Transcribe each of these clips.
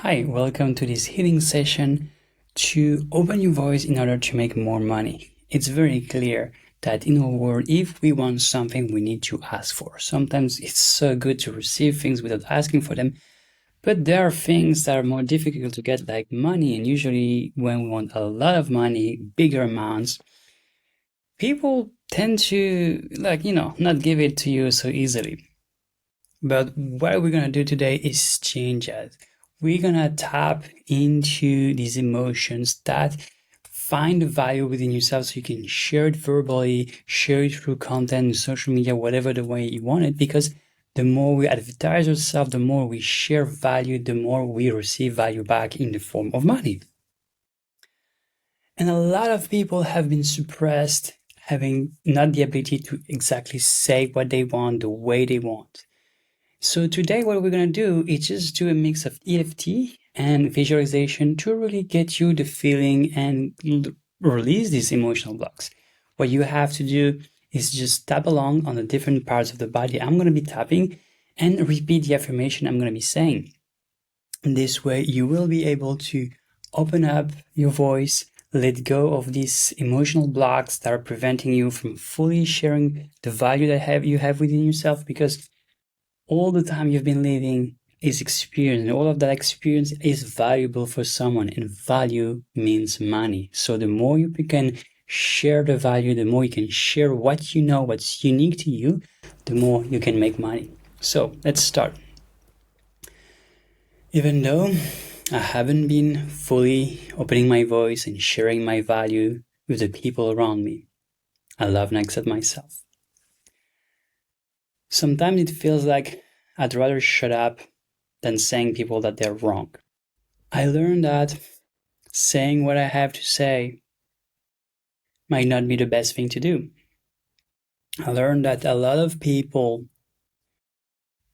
Hi, welcome to this healing session to open your voice in order to make more money. It's very clear that in our world, if we want something, we need to ask for. Sometimes it's so good to receive things without asking for them, but there are things that are more difficult to get, like money. And usually, when we want a lot of money, bigger amounts, people tend to, not give it to you so easily. But what we're gonna do today is change it. We're gonna tap into these emotions that find value within yourself so you can share it verbally, share it through content, social media, whatever the way you want it. Because the more we advertise ourselves, the more we share value, the more we receive value back in the form of money. And a lot of people have been suppressed, having not the ability to exactly say what they want the way they want. So today what we're going to do is just do a mix of EFT and visualization to really get you the feeling and release these emotional blocks. What you have to do is just tap along on the different parts of the body. I'm going to be tapping and repeat the affirmation I'm going to be saying. And this way you will be able to open up your voice, let go of these emotional blocks that are preventing you from fully sharing the value that you have within yourself, because all the time you've been living is experience, and all of that experience is valuable for someone, and value means money. So the more you can share the value, the more you can share what you know, what's unique to you, the more you can make money. So let's start. Even though I haven't been fully opening my voice and sharing my value with the people around me, I love and accept myself. Sometimes it feels like I'd rather shut up than saying people that they're wrong. I learned that saying what I have to say might not be the best thing to do. I learned that a lot of people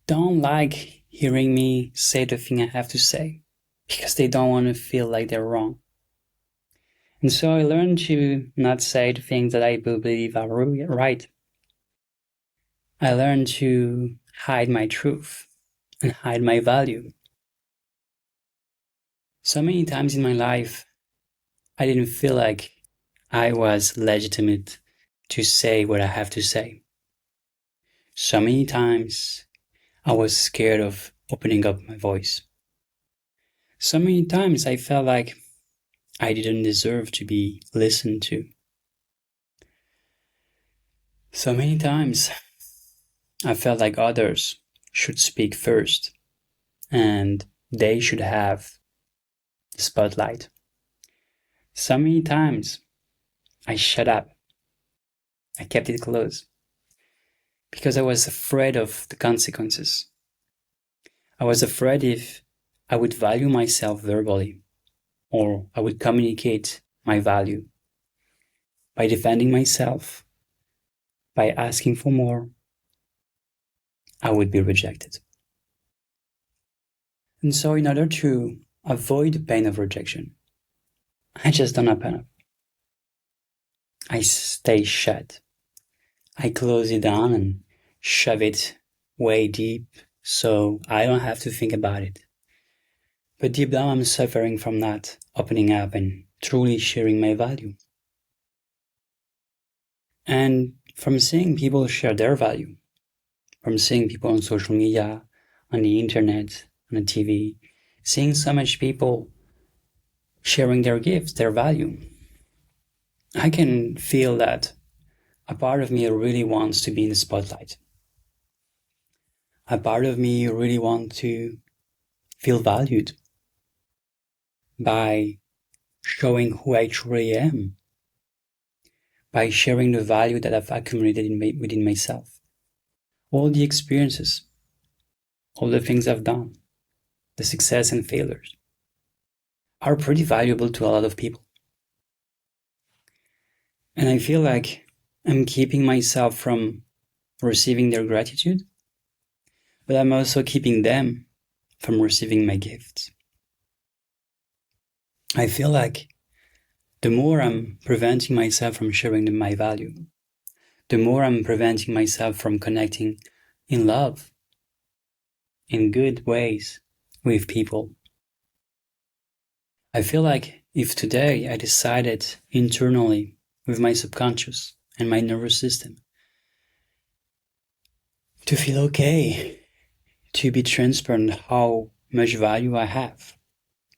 don't like hearing me say the thing I have to say because they don't want to feel like they're wrong. And so I learned to not say the things that I believe are right. I learned to hide my truth and hide my value. So many times in my life, I didn't feel like I was legitimate to say what I have to say. So many times I was scared of opening up my voice. So many times I felt like I didn't deserve to be listened to. So many times I felt like others should speak first and they should have the spotlight. So many times I shut up. I kept it close because I was afraid of the consequences. I was afraid if I would value myself verbally, or I would communicate my value by defending myself, by asking for more, I would be rejected. And so, in order to avoid the pain of rejection, I just don't open up. I stay shut. I close it down and shove it way deep so I don't have to think about it. But deep down, I'm suffering from not opening up and truly sharing my value. And from seeing people share their value, from seeing people on social media, on the internet, on the TV, seeing so much people sharing their gifts, their value, I can feel that a part of me really wants to be in the spotlight. A part of me really wants to feel valued by showing who I truly am, by sharing the value that I've accumulated within myself. All the experiences, all the things I've done, the success and failures, are pretty valuable to a lot of people. And I feel like I'm keeping myself from receiving their gratitude, but I'm also keeping them from receiving my gifts. I feel like the more I'm preventing myself from sharing my value, the more I'm preventing myself from connecting in love, in good ways with people, I feel like if today I decided internally with my subconscious and my nervous system to feel okay, to be transparent how much value I have,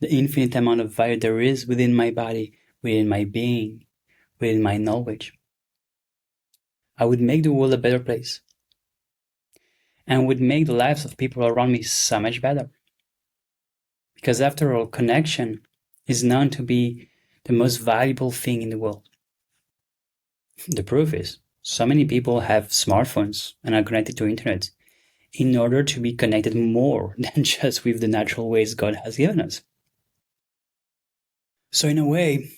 the infinite amount of value there is within my body, within my being, within my knowledge, I would make the world a better place and would make the lives of people around me so much better. Because after all, connection is known to be the most valuable thing in the world. The proof is, so many people have smartphones and are connected to internet in order to be connected more than just with the natural ways God has given us. So in a way,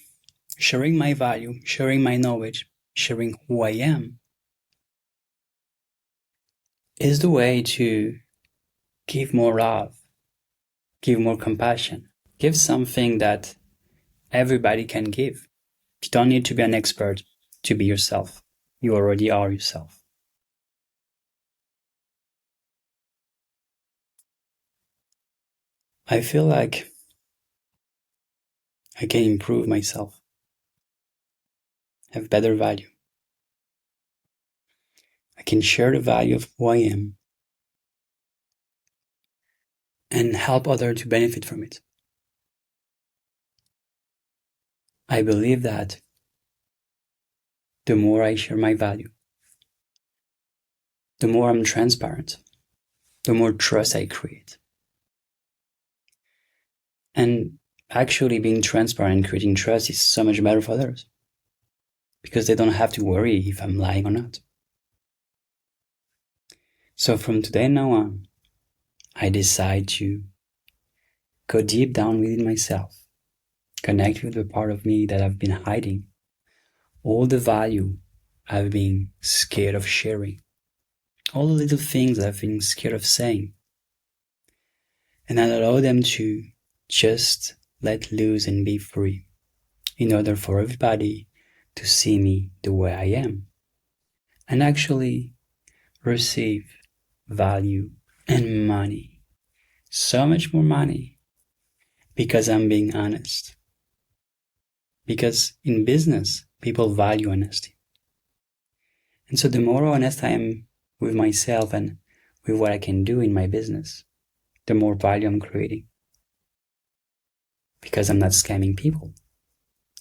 sharing my value, sharing my knowledge, sharing who I am is the way to give more love, give more compassion, give something that everybody can give. You don't need to be an expert to be yourself. You already are yourself. I feel like I can improve myself, have better value. I can share the value of who I am and help others to benefit from it. I believe that the more I share my value, the more I'm transparent, the more trust I create. And actually being transparent and creating trust is so much better for others because they don't have to worry if I'm lying or not. So from today now on, I decide to go deep down within myself, connect with the part of me that I've been hiding, all the value I've been scared of sharing, all the little things I've been scared of saying, and I allow them to just let loose and be free in order for everybody to see me the way I am and actually receive value and money, so much more money, because I'm being honest. Because in business, people value honesty. And so the more honest I am with myself and with what I can do in my business, the more value I'm creating. Because I'm not scamming people.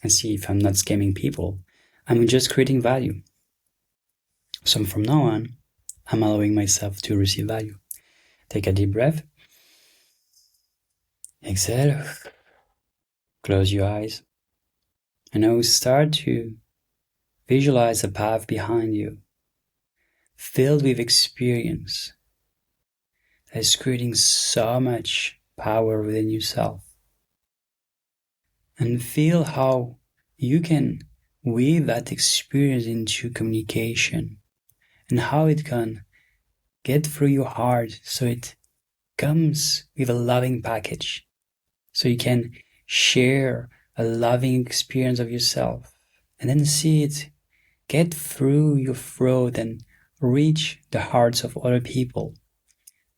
And see, if I'm not scamming people, I'm just creating value. So from now on, I'm allowing myself to receive value. Take a deep breath. Exhale. Close your eyes. And now start to visualize a path behind you, filled with experience, that is creating so much power within yourself. And feel how you can weave that experience into communication and how it can get through your heart so it comes with a loving package. So you can share a loving experience of yourself and then see it get through your throat and reach the hearts of other people.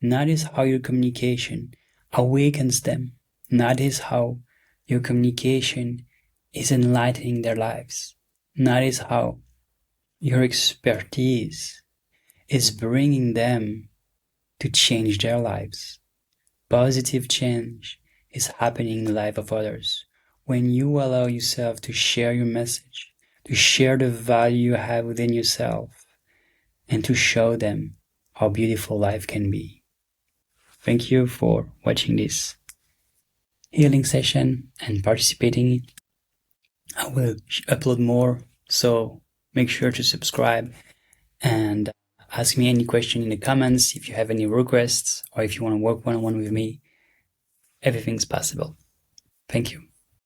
Notice how your communication awakens them. Notice how your communication is enlightening their lives. Notice how your expertise is bringing them to change their lives. Positive change is happening in the life of others when you allow yourself to share your message, to share the value you have within yourself, and to show them how beautiful life can be. Thank you for watching this healing session and participating. I will upload more, so make sure to subscribe and ask me any question in the comments if you have any requests or if you want to work one-on-one with me. Everything's possible. Thank you.